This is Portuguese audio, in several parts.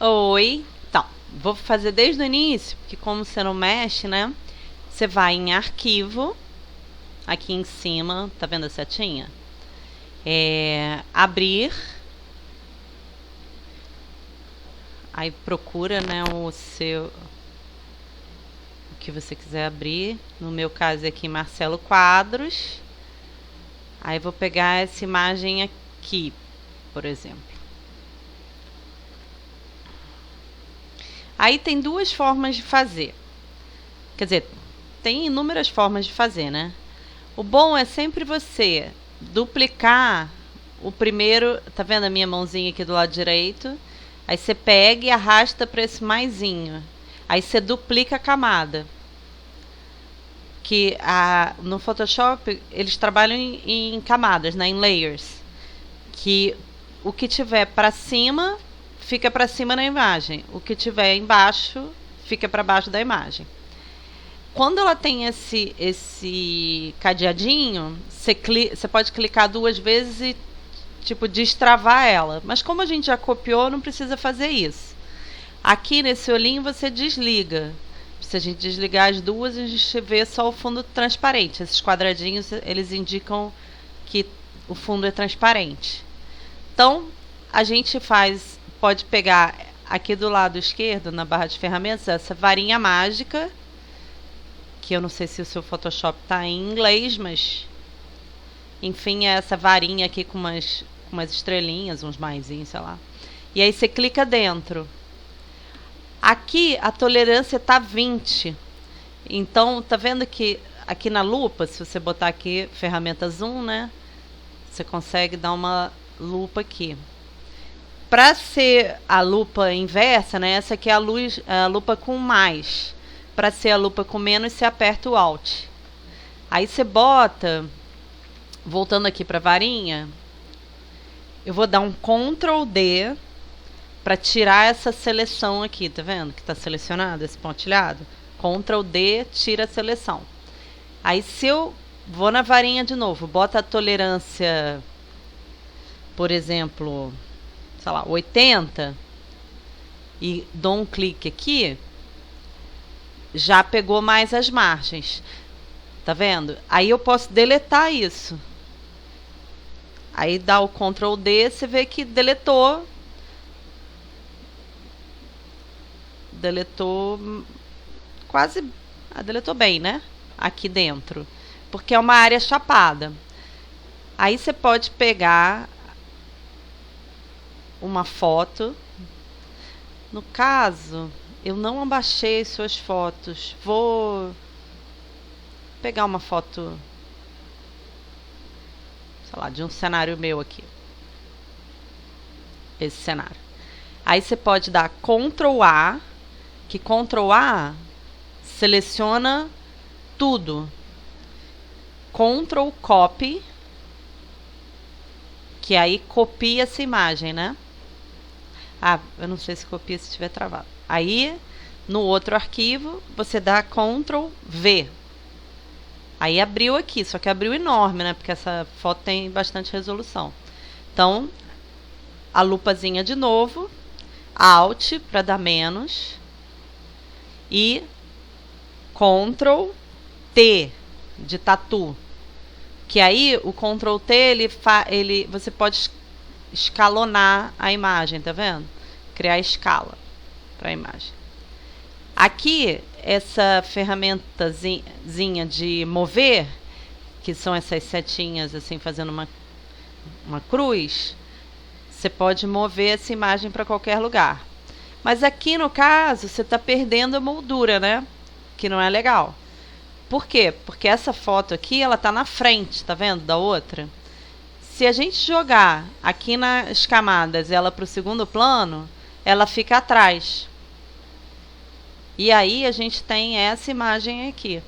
Oi. Então, vou fazer desde o início, porque como você não mexe, né? Você vai em arquivo, aqui em cima, tá vendo a setinha? Abrir. Aí procura, né, o que você quiser abrir. No meu caso aqui, Marcelo Quadros. Aí vou pegar essa imagem aqui, por exemplo. Aí tem duas formas de fazer. Quer dizer, tem inúmeras formas de fazer, né? O bom é sempre você duplicar o primeiro. Tá vendo a minha mãozinha aqui do lado direito? Aí você pega e arrasta para esse maisinho. Aí você duplica a camada. Que no Photoshop eles trabalham em camadas, né? Em layers. Que o que tiver para cima fica para cima na imagem. O que tiver embaixo fica para baixo da imagem. Quando ela tem esse cadeadinho, você pode clicar duas vezes e tipo destravar ela. Mas como a gente já copiou, não precisa fazer isso. Aqui nesse olhinho você desliga. Se a gente desligar as duas, a gente vê só o fundo transparente. Esses quadradinhos, eles indicam que o fundo é transparente. Então, a gente pode pegar aqui do lado esquerdo, na barra de ferramentas, essa varinha mágica, que eu não sei se o seu Photoshop está em inglês, mas enfim, é essa varinha aqui com umas estrelinhas, uns maisinhos, sei lá. E aí você clica dentro. Aqui a tolerância tá 20. Então, tá vendo que aqui na lupa, se você botar aqui ferramenta zoom, né? Você consegue dar uma lupa aqui. Para ser a lupa inversa, né? Essa aqui é a lupa com mais. Para ser a lupa com menos, você aperta o Alt. Aí você bota, voltando aqui para a varinha, eu vou dar um Ctrl D para tirar essa seleção aqui, tá vendo? Que está selecionado, esse pontilhado. Ctrl D, tira a seleção. Aí se eu vou na varinha de novo, bota a tolerância, por exemplo, sei lá, 80, e dou um clique aqui, já pegou mais as margens. Tá vendo? Aí eu posso deletar isso. Aí dá o Ctrl D, você vê que deletou. Deletou quase. Deletou bem, né? Aqui dentro. Porque é uma área chapada. Aí você pode pegar uma foto. No caso, eu não abaixei suas fotos. Vou pegar uma foto, sei lá, de um cenário meu aqui. Esse cenário. Aí você pode dar Ctrl A, que Ctrl A seleciona tudo. Ctrl Copy, que aí copia essa imagem, né? Eu não sei se copia se estiver travado. Aí, no outro arquivo, você dá Ctrl V. Aí abriu aqui, só que abriu enorme, né? Porque essa foto tem bastante resolução. Então, a lupazinha de novo, Alt para dar menos e Ctrl T de tatu. Que aí o Ctrl T você pode escalonar a imagem, tá vendo? Criar escala para a imagem. Aqui, essa ferramentazinha de mover, que são essas setinhas assim fazendo uma cruz, você pode mover essa imagem para qualquer lugar. Mas aqui no caso, você está perdendo a moldura, né? Que não é legal. Por quê? Porque essa foto aqui, ela está na frente, tá vendo? Da outra. Se a gente jogar aqui nas camadas ela para o segundo plano, ela fica atrás. E aí a gente tem essa imagem aqui.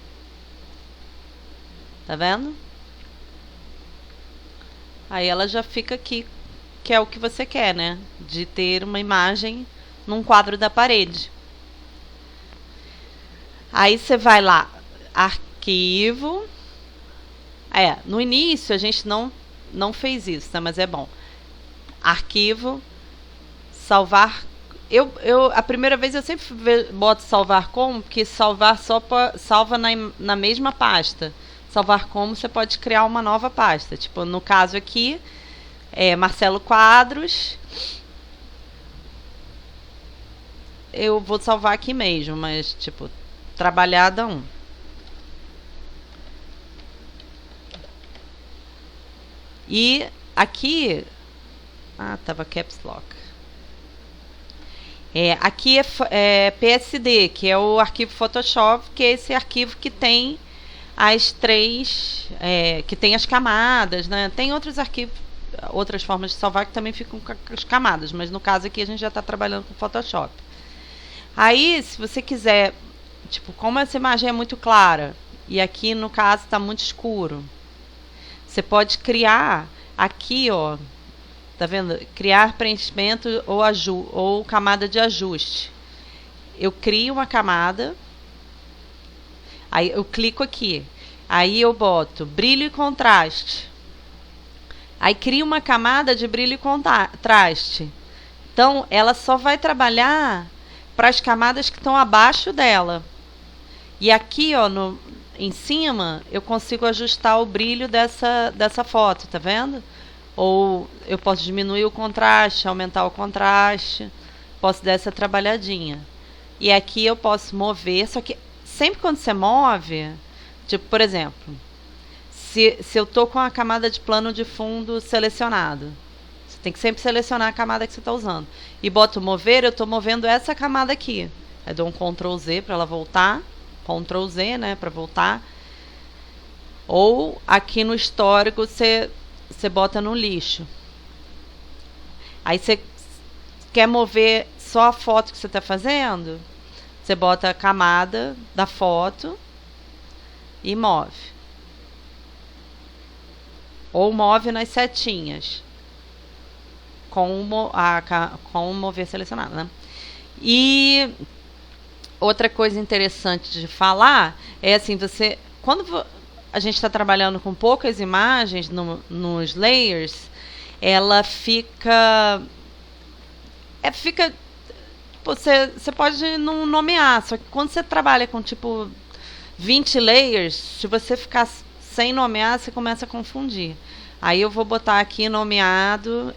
Tá vendo? Aí ela já fica aqui, que é o que você quer, né? De ter uma imagem num quadro da parede. Aí você vai lá, arquivo. No início a gente não fez isso, tá? Mas é bom. Arquivo, salvar A primeira vez eu sempre boto salvar como, porque salvar salva na mesma pasta. Salvar como, você pode criar uma nova pasta. Tipo, no caso aqui, Marcelo Quadros. Eu vou salvar aqui mesmo, mas, tipo, trabalhada 1. E aqui... tava Caps Lock. Aqui é PSD, que é o arquivo Photoshop, que é esse arquivo que tem as 3... que tem as camadas, né? Tem outros arquivos, outras formas de salvar que também ficam com as camadas, mas no caso aqui a gente já está trabalhando com Photoshop. Aí, se você quiser, tipo, como essa imagem é muito clara, e aqui no caso está muito escuro, você pode criar aqui, ó, tá vendo? Criar preenchimento ou camada de ajuste. Eu crio uma camada, aí eu clico aqui, aí eu boto brilho e contraste. Aí crio uma camada de brilho e contraste. Então, ela só vai trabalhar para as camadas que estão abaixo dela. E aqui, ó, em cima, eu consigo ajustar o brilho dessa foto, tá vendo? Ou eu posso diminuir o contraste, aumentar o contraste, posso dar essa trabalhadinha. E aqui eu posso mover, só que sempre quando você move, tipo, por exemplo, se eu tô com a camada de plano de fundo selecionado, você tem que sempre selecionar a camada que você está usando. E boto mover, eu estou movendo essa camada aqui. Aí dou um Ctrl Z para ela voltar, Ctrl Z, né, para voltar. Ou aqui no histórico você bota no lixo. Aí você quer mover só a foto que você está fazendo, você bota a camada da foto e move. Ou move nas setinhas com o mover selecionado, né? E outra coisa interessante de falar é assim, quando a gente está trabalhando com poucas imagens nos layers, ela fica você pode não nomear, só que quando você trabalha com tipo 20 layers, se você ficar sem nomear, você começa a confundir. Aí eu vou botar aqui nomeado,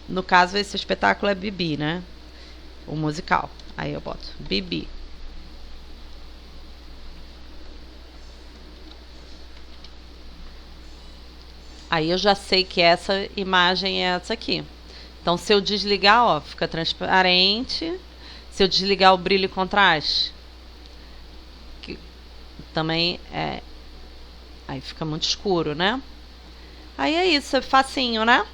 no caso esse espetáculo é Bibi, né? O musical. Aí eu boto Bibi. Aí eu já sei que essa imagem é essa aqui. Então, se eu desligar, ó, fica transparente. Se eu desligar o brilho e contraste, que também aí fica muito escuro, né? Aí é isso, é facinho, né?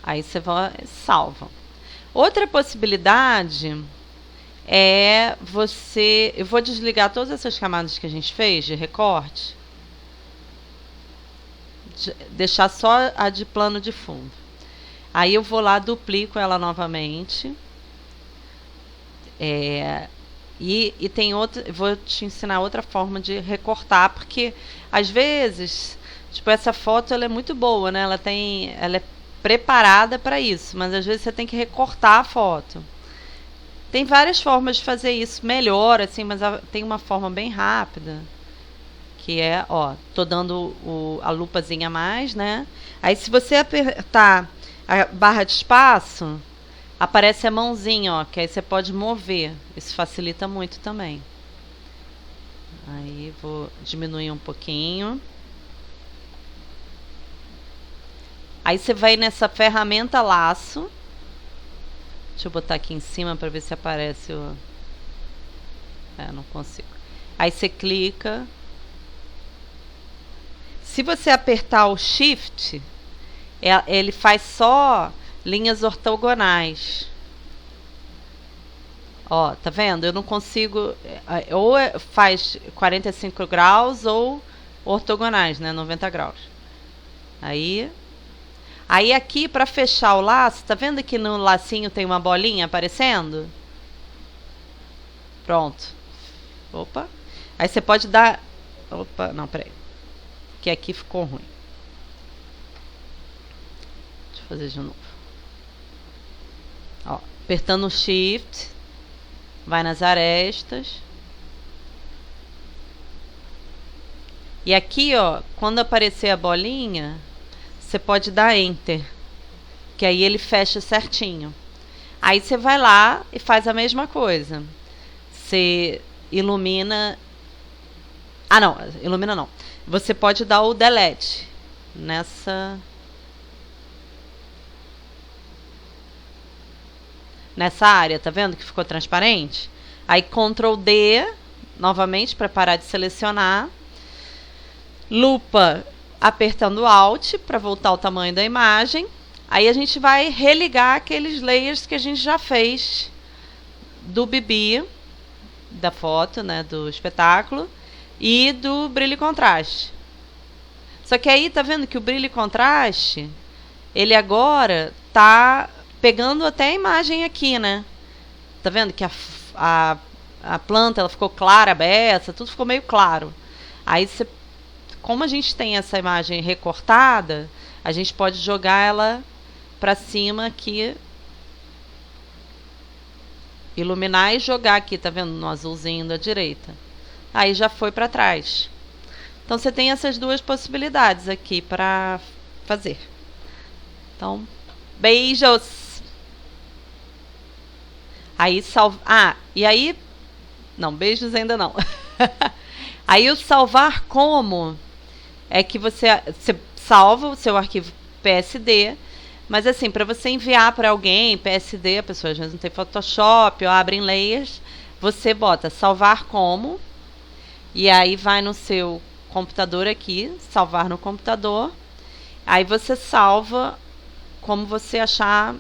Aí você vai, salva. Outra possibilidade é eu vou desligar todas essas camadas que a gente fez de recorte, deixar só a de plano de fundo. Aí eu vou lá, duplico ela novamente. E tem outra, vou te ensinar outra forma de recortar, porque às vezes, tipo, essa foto ela é muito boa, né? Ela é preparada para isso, mas às vezes você tem que recortar a foto. Tem várias formas de fazer isso melhor, assim, mas tem uma forma bem rápida, que é, ó, tô dando a lupazinha a mais, né? Aí se você apertar a barra de espaço, aparece a mãozinha, ó, que aí você pode mover. Isso facilita muito também. Aí vou diminuir um pouquinho. Aí você vai nessa ferramenta laço. Deixa eu botar aqui em cima para ver se aparece o... não consigo. Aí você clica. Se você apertar o Shift, ele faz só linhas ortogonais. Ó, tá vendo? Eu não consigo... Ou faz 45 graus ou ortogonais, né? 90 graus. Aí aqui, para fechar o laço, tá vendo que no lacinho tem uma bolinha aparecendo? Pronto. Opa. Aí você pode dar... Opa, não, peraí. Que aqui ficou ruim. Deixa eu fazer de novo. Ó, apertando o Shift, vai nas arestas. E aqui, ó, quando aparecer a bolinha, você pode dar Enter, que aí ele fecha certinho. Aí você vai lá e faz a mesma coisa. Você ilumina... Ah, não, ilumina não. Você pode dar o Delete nessa área, tá vendo que ficou transparente? Aí Ctrl D, novamente, para parar de selecionar. Lupa apertando Alt para voltar ao tamanho da imagem. Aí a gente vai religar aqueles layers que a gente já fez do BB, da foto, né, do espetáculo, e do brilho e contraste. Só que aí tá vendo que o brilho e contraste, ele agora tá pegando até a imagem aqui, né? Tá vendo que a planta ela ficou clara, beça, tudo ficou meio claro. Aí você, como a gente tem essa imagem recortada, a gente pode jogar ela para cima aqui, iluminar e jogar aqui, tá vendo, no azulzinho da direita. Aí já foi para trás. Então você tem essas duas possibilidades aqui para fazer. Então, beijos. Aí salva. Ah, e aí não, beijos ainda não. Aí o salvar como é que você salva o seu arquivo PSD, mas assim, para você enviar para alguém PSD, a pessoa às vezes não tem Photoshop ou abre em layers, você bota salvar como, e aí vai no seu computador aqui, salvar no computador, aí você salva como você achar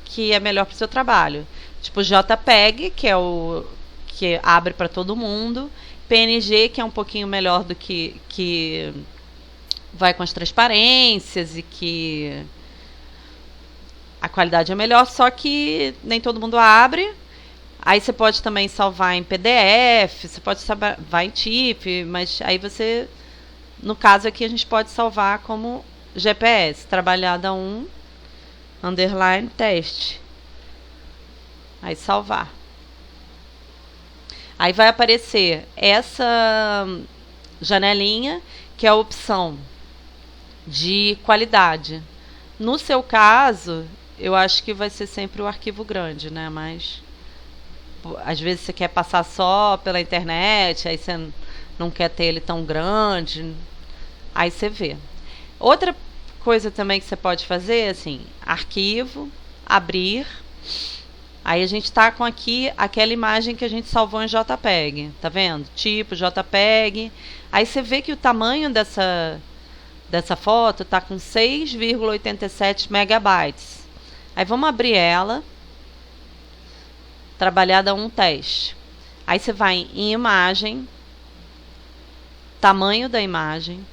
que é melhor para o seu trabalho. Tipo JPEG, que é o que abre para todo mundo, PNG, que é um pouquinho melhor do que vai com as transparências e que a qualidade é melhor, só que nem todo mundo abre. Aí você pode também salvar em PDF, você pode salvar em TIFF, mas aí você, no caso aqui, a gente pode salvar como GPS, trabalhada 1, underline, teste. Aí salvar. Aí vai aparecer essa janelinha, que é a opção de qualidade. No seu caso, eu acho que vai ser sempre o arquivo grande, né? Mas às vezes você quer passar só pela internet, aí você não quer ter ele tão grande, aí você vê. Outra coisa também que você pode fazer, assim, arquivo, abrir. Aí a gente está com aqui aquela imagem que a gente salvou em JPEG, tá vendo? Tipo JPEG. Aí você vê que o tamanho dessa foto está com 6,87 megabytes. Aí vamos abrir ela, trabalhada 1 teste. Aí você vai em imagem, tamanho da imagem,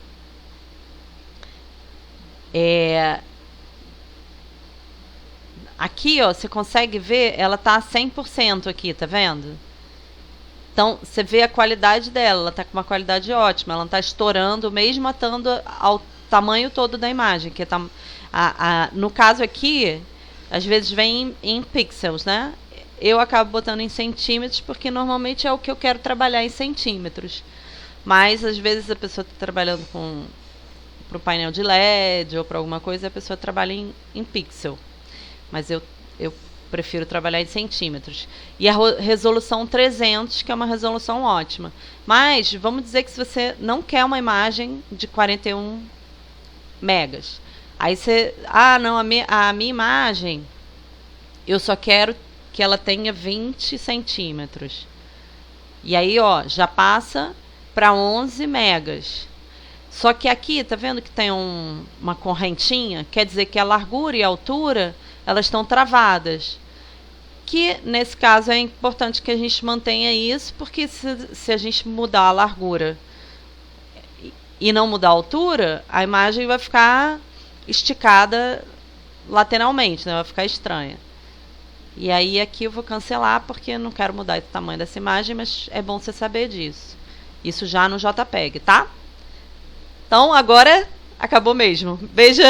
aqui, ó, você consegue ver, ela tá a 100% aqui, tá vendo? Então, você vê a qualidade dela, ela tá com uma qualidade ótima, ela não tá estourando, mesmo atando ao tamanho todo da imagem, que tá, no caso aqui, às vezes vem em pixels, né? Eu acabo botando em centímetros, porque normalmente é o que eu quero trabalhar em centímetros. Mas, às vezes, a pessoa está trabalhando para o painel de LED ou para alguma coisa, a pessoa trabalha em pixel. Mas eu prefiro trabalhar em centímetros. E a resolução 300, que é uma resolução ótima. Mas, vamos dizer que se você não quer uma imagem de 41 megas, aí você... Ah, não, a minha imagem, eu só quero que ela tenha 20 centímetros. E aí, ó, já passa para 11 megas. Só que aqui, tá vendo que tem uma correntinha? Quer dizer que a largura e a altura, elas estão travadas. Que, nesse caso, é importante que a gente mantenha isso, porque se a gente mudar a largura e não mudar a altura, a imagem vai ficar esticada lateralmente, né? Vai ficar estranha. E aí aqui eu vou cancelar, porque eu não quero mudar o tamanho dessa imagem, mas é bom você saber disso. Isso já no JPEG, tá? Então, agora acabou mesmo. Beijo!